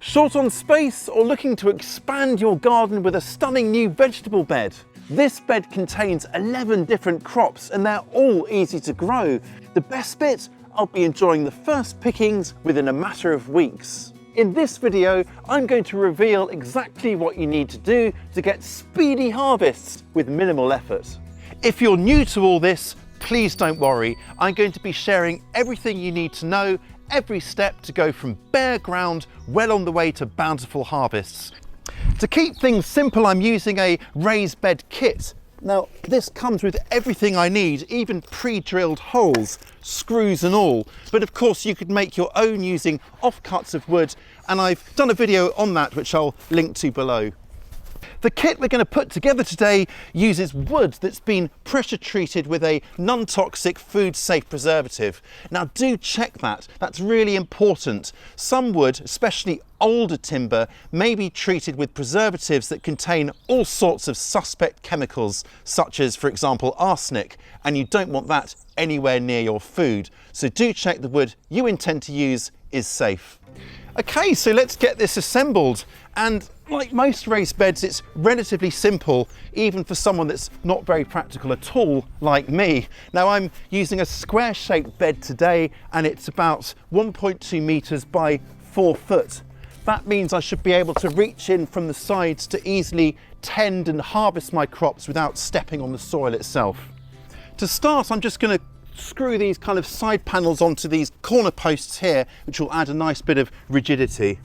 Short on space or looking to expand your garden with a stunning new vegetable bed? This bed contains 11 different crops and they're all easy to grow. The best bit, I'll be enjoying the first pickings within a matter of weeks. In this video, I'm going to reveal exactly what you need to do to get speedy harvests with minimal effort. If you're new to all this, please don't worry. I'm going to be sharing everything you need to know, every step to go from bare ground well on the way to bountiful harvests. To keep things simple, I'm using a raised bed kit. Now, this comes with everything I need, even pre-drilled holes, screws and all. But of course, you could make your own using offcuts of wood, and I've done a video on that, which I'll link to below. The kit we're going to put together today uses wood that's been pressure treated with a non-toxic food safe preservative. Now do check that, that's really important. Some wood, especially older timber, may be treated with preservatives that contain all sorts of suspect chemicals, such as, for example, arsenic, and you don't want that anywhere near your food. So do check the wood you intend to use is safe. Okay, so let's get this assembled. And like most raised beds, it's relatively simple, even for someone that's not very practical at all, like me. Now I'm using a square shaped bed today, and it's about 1.2 meters by 4 foot. That means I should be able to reach in from the sides to easily tend and harvest my crops without stepping on the soil itself. To start, I'm just going to screw these kind of side panels onto these corner posts here, which will add a nice bit of rigidity.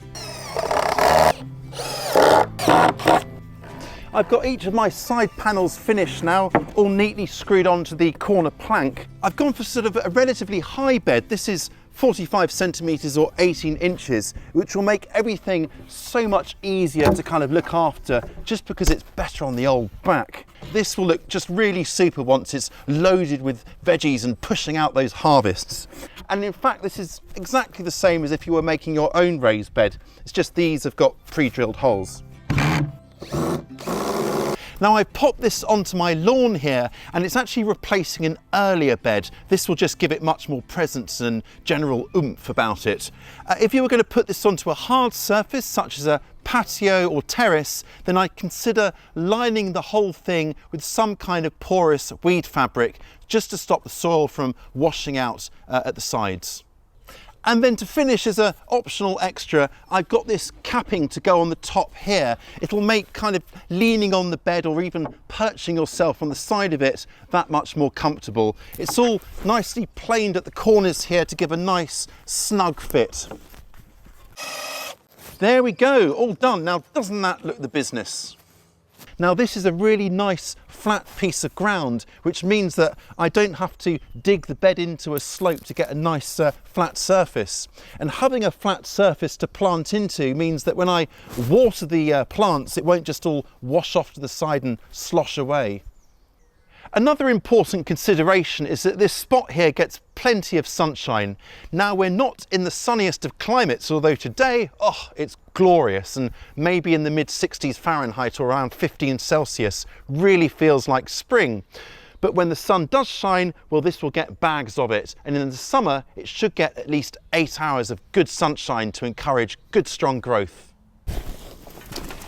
I've got each of my side panels finished now, all neatly screwed onto the corner plank. I've gone for sort of a relatively high bed. This is 45 centimeters or 18 inches, which will make everything so much easier to kind of look after, just because it's better on the old back. This will look just really super once it's loaded with veggies and pushing out those harvests. And in fact, this is exactly the same as if you were making your own raised bed. It's just these have got pre-drilled holes. Now I popped this onto my lawn here, and it's actually replacing an earlier bed. This will just give it much more presence and general oomph about it. If you were going to put this onto a hard surface, such as a patio or terrace, then I'd consider lining the whole thing with some kind of porous weed fabric, just to stop the soil from washing out at the sides. And then to finish, as an optional extra, I've got this capping to go on the top here. It'll make kind of leaning on the bed or even perching yourself on the side of it that much more comfortable. It's all nicely planed at the corners here to give a nice snug fit. There we go, all done. Now, doesn't that look the business? Now this is a really nice flat piece of ground, which means that I don't have to dig the bed into a slope to get a nice flat surface. And having a flat surface to plant into means that when I water the plants, it won't just all wash off to the side and slosh away. Another important consideration is that this spot here gets plenty of sunshine. Now we're not in the sunniest of climates, although today, it's glorious, and maybe in the mid-60s Fahrenheit or around 15 Celsius, really feels like spring. But when the sun does shine, well, this will get bags of it. And in the summer, it should get at least 8 hours of good sunshine to encourage good, strong growth.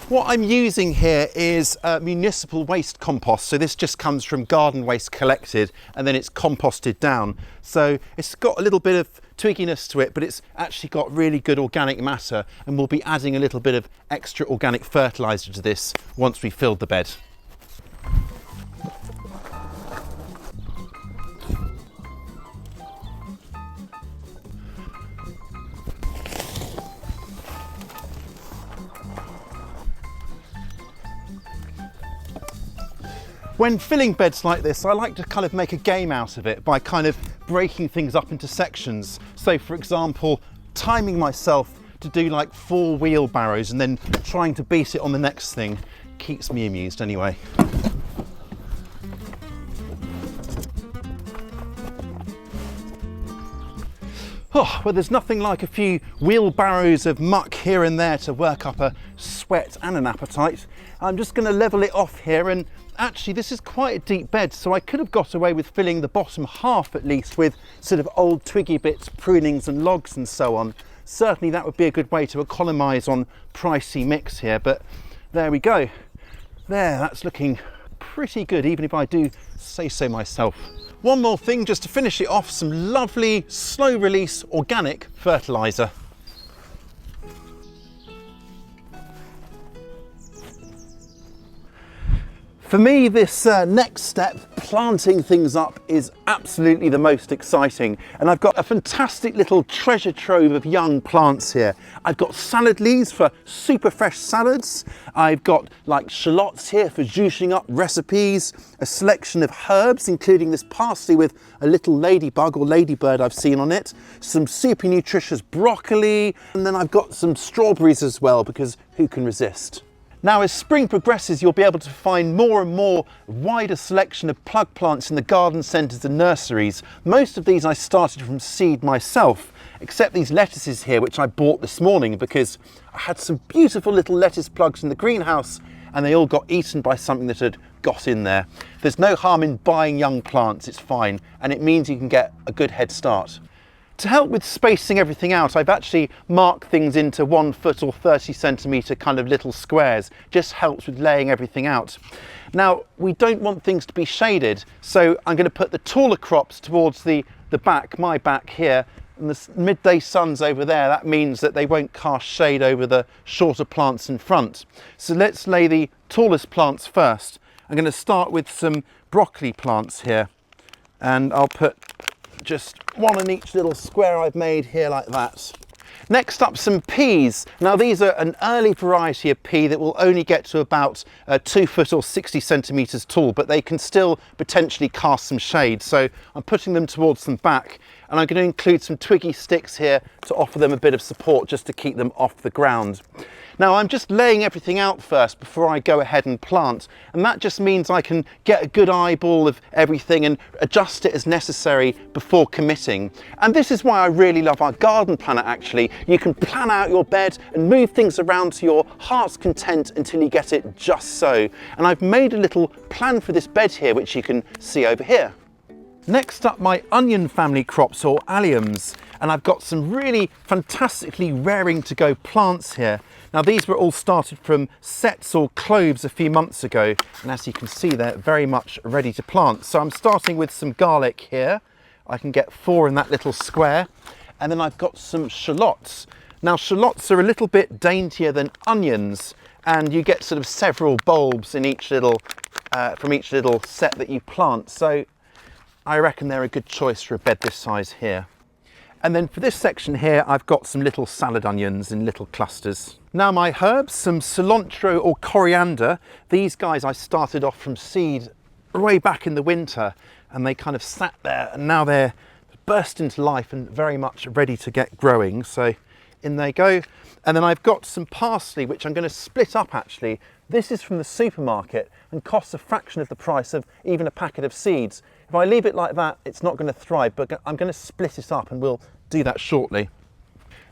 What I'm using here is municipal waste compost. So this just comes from garden waste collected and then it's composted down. So it's got a little bit of twigginess to it, but it's actually got really good organic matter, and we'll be adding a little bit of extra organic fertilizer to this once we filled the bed. When filling beds like this, I like to kind of make a game out of it by kind of breaking things up into sections. So for example, timing myself to do like 4 wheelbarrows and then trying to beat it on the next thing keeps me amused anyway. Oh, well, there's nothing like a few wheelbarrows of muck here and there to work up a sweat and an appetite. I'm just going to level it off here, and actually this is quite a deep bed, so I could have got away with filling the bottom half at least with sort of old twiggy bits, prunings and logs and so on. certainly that would be a good way to economise on pricey mix here, but there we go. There, that's looking pretty good, even if I do say so myself. One more thing just to finish it off, some lovely slow release organic fertiliser. For me, this next step, planting things up, is absolutely the most exciting. And I've got a fantastic little treasure trove of young plants here. I've got salad leaves for super fresh salads. I've got like shallots here for juicing up recipes, a selection of herbs, including this parsley with a little ladybug or ladybird I've seen on it, some super nutritious broccoli, and then I've got some strawberries as well, because who can resist? Now, as spring progresses, you'll be able to find more and more wider selection of plug plants in the garden centres and nurseries. Most of these I started from seed myself, except these lettuces here, which I bought this morning because I had some beautiful little lettuce plugs in the greenhouse and they all got eaten by something that had got in there. There's no harm in buying young plants, it's fine, and it means you can get a good head start. To help with spacing everything out, I've actually marked things into 1 foot or 30 centimetre kind of little squares. Just helps with laying everything out. Now, we don't want things to be shaded, so I'm going to put the taller crops towards the back, my back here, and the midday sun's over there. That means that they won't cast shade over the shorter plants in front. So let's lay the tallest plants first. I'm going to start with some broccoli plants here, and I'll put just one in each little square I've made here like that. Next up, some peas. Now these are an early variety of pea that will only get to about 2 foot or 60 centimetres tall, but they can still potentially cast some shade. So I'm putting them towards the back, and I'm going to include some twiggy sticks here to offer them a bit of support just to keep them off the ground. Now I'm just laying everything out first before I go ahead and plant, and that just means I can get a good eyeball of everything and adjust it as necessary before committing. And this is why I really love our garden planner actually. You can plan out your bed and move things around to your heart's content until you get it just so. And I've made a little plan for this bed here, which you can see over here. Next up, my onion family crops or alliums, and I've got some really fantastically raring to go plants here. Now these were all started from sets or cloves a few months ago, and as you can see they're very much ready to plant. So I'm starting with some garlic here. I can get 4 in that little square, and then I've got some shallots. Now shallots are a little bit daintier than onions, and you get sort of several bulbs in each little from each little set that you plant. So I reckon they're a good choice for a bed this size here. And then for this section here, I've got some little salad onions in little clusters. Now my herbs, some cilantro or coriander. These guys I started off from seed way back in the winter, and they kind of sat there, and now they're burst into life and very much ready to get growing. So in they go. And then I've got some parsley, which I'm going to split up actually. This is from the supermarket and costs a fraction of the price of even a packet of seeds. If I leave it like that, it's not going to thrive, but I'm going to split it up and we'll do that shortly.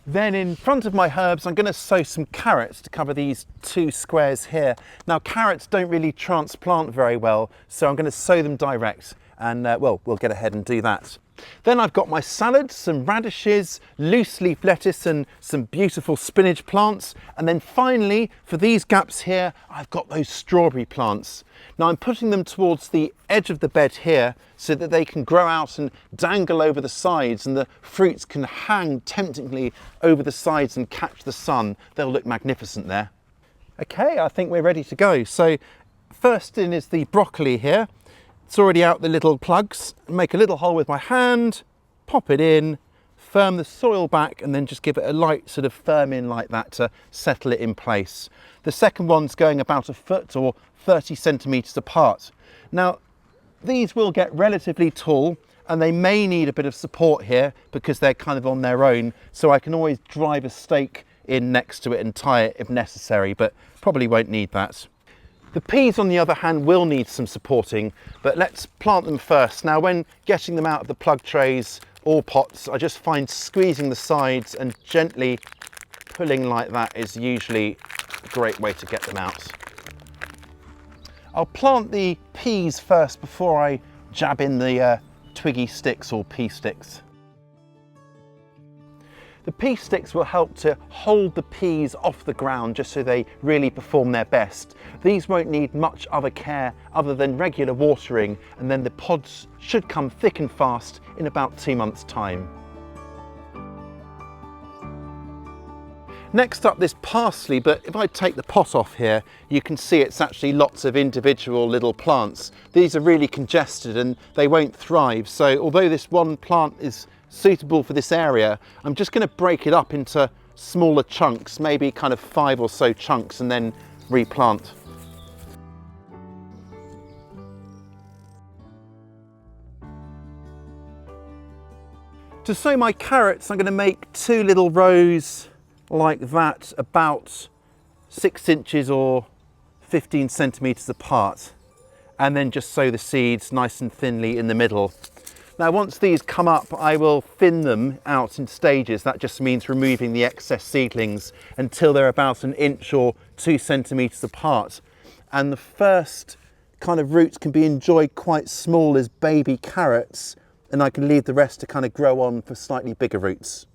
Then in front of my herbs, I'm going to sow some carrots to cover these 2 squares here. Now carrots don't really transplant very well, so I'm going to sow them direct, and well, we'll get ahead and do that. Then I've got my salads, some radishes, loose leaf lettuce and some beautiful spinach plants. And then finally, for these gaps here, I've got those strawberry plants. Now I'm putting them towards the edge of the bed here so that they can grow out and dangle over the sides, and the fruits can hang temptingly over the sides and catch the sun. They'll look magnificent there. Okay, I think we're ready to go. So first in is the broccoli here. It's already out the little plugs. Make a little hole with my hand, pop it in, firm the soil back, and then just give it a light sort of firm in like that to settle it in place. The second one's going about 1 foot or 30 centimetres apart. Now these will get relatively tall, and they may need a bit of support here because they're kind of on their own, so I can always drive a stake in next to it and tie it if necessary, but probably won't need that. The peas, on the other hand, will need some supporting, but let's plant them first. Now, when getting them out of the plug trays or pots, I just find squeezing the sides and gently pulling like that is usually a great way to get them out. I'll plant the peas first before I jab in the twiggy sticks or pea sticks. The pea sticks will help to hold the peas off the ground just so they really perform their best. These won't need much other care other than regular watering, and then the pods should come thick and fast in about 2 months' time. Next up, this parsley, but if I take the pot off here, you can see it's actually lots of individual little plants. These are really congested and they won't thrive. So although this one plant is suitable for this area, I'm just going to break it up into smaller chunks, maybe kind of 5 or so chunks, and then replant. To sow my carrots, I'm going to make 2 little rows like that, about 6 inches or 15 centimeters apart, and then just sow the seeds nice and thinly in the middle. Now once these come up, I will thin them out in stages. That just means removing the excess seedlings until they're about 1 inch or 2 centimeters apart. And the first kind of roots can be enjoyed quite small as baby carrots, and I can leave the rest to kind of grow on for slightly bigger roots.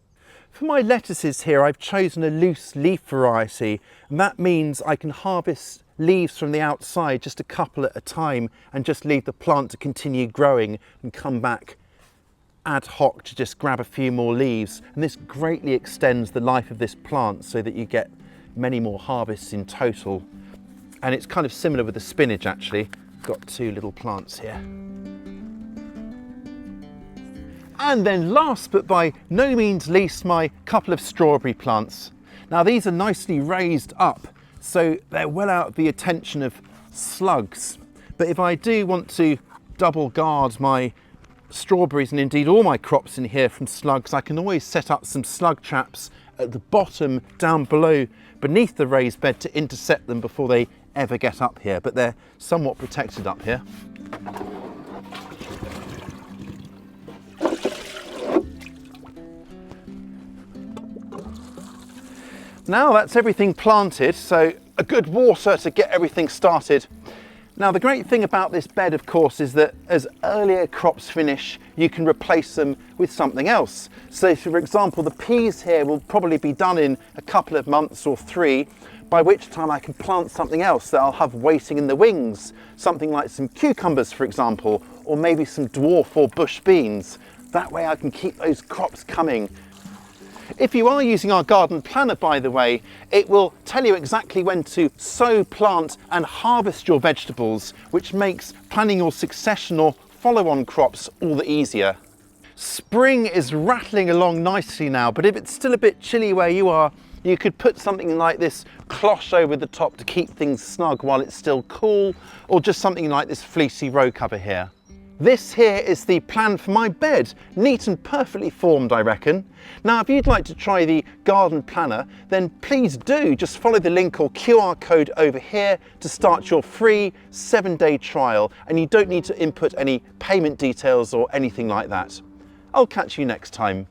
For my lettuces here, I've chosen a loose leaf variety, and that means I can harvest leaves from the outside, just a couple at a time, and just leave the plant to continue growing and come back ad hoc to just grab a few more leaves. And this greatly extends the life of this plant so that you get many more harvests in total. And it's kind of similar with the spinach actually. Got 2 little plants here. And then last but by no means least, my couple of strawberry plants. Now these are nicely raised up, so they're well out of the attention of slugs. But if I do want to double guard my strawberries and indeed all my crops in here from slugs, I can always set up some slug traps at the bottom down below beneath the raised bed to intercept them before they ever get up here, but they're somewhat protected up here. Now that's everything planted, so a good water to get everything started. Now the great thing about this bed, of course, is that as earlier crops finish, you can replace them with something else. So for example, the peas here will probably be done in a couple of months or 3, by which time I can plant something else that I'll have waiting in the wings. Something like some cucumbers, for example, or maybe some dwarf or bush beans. That way I can keep those crops coming. If you are using our garden planner, by the way, it will tell you exactly when to sow, plant and harvest your vegetables, which makes planning your succession or follow-on crops all the easier. Spring is rattling along nicely now, but if it's still a bit chilly where you are, you could put something like this cloche over the top to keep things snug while it's still cool, or just something like this fleecy row cover here. This here is the plan for my bed, neat and perfectly formed, I reckon. Now, if you'd like to try the garden planner, then please do just follow the link or QR code over here to start your free 7-day trial, and you don't need to input any payment details or anything like that. I'll catch you next time.